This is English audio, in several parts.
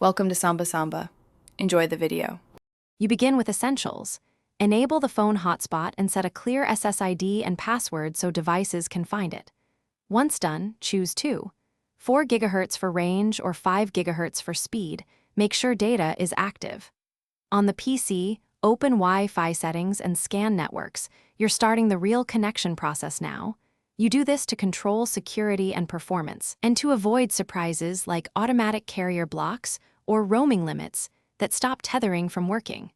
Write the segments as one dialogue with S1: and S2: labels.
S1: Welcome to Samba Samba. Enjoy the video.
S2: You begin with essentials. Enable the phone hotspot and set a clear SSID and password so devices can find it. Once done, choose 4 GHz for range or 5 GHz for speed. Make sure data is active. On the PC, open Wi-Fi settings and scan networks. You're starting the real connection process now. You do this to control security and performance, and to avoid surprises like automatic carrier blocks or roaming limits that stop tethering from working.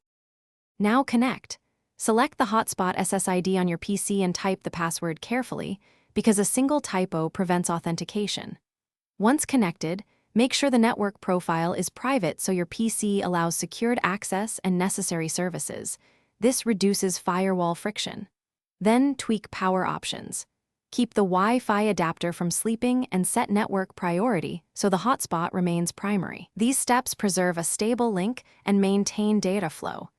S2: Now connect. Select the hotspot SSID on your PC and type the password carefully, because a single typo prevents authentication. Once connected, make sure the network profile is private so your PC allows secured access and necessary services. This reduces firewall friction. Then tweak power options. Keep the Wi-Fi adapter from sleeping and set network priority so the hotspot remains primary. These steps preserve a stable link and maintain data flow.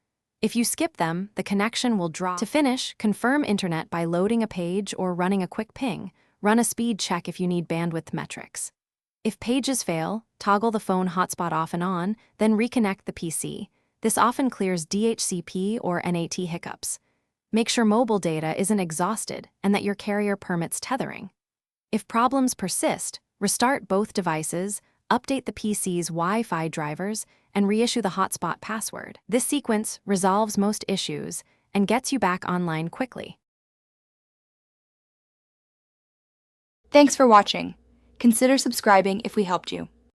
S2: If you skip them, the connection will drop. To finish, confirm internet by loading a page or running a quick ping. Run a speed check if you need bandwidth metrics. If pages fail, toggle the phone hotspot off and on, then reconnect the PC. This often clears DHCP or NAT hiccups. Make sure mobile data isn't exhausted and that your carrier permits tethering. If problems persist, restart both devices, update the PC's Wi-Fi drivers, and reissue the hotspot password. This sequence resolves most issues and gets you back online quickly.
S1: Thanks for watching. Consider subscribing if we helped you.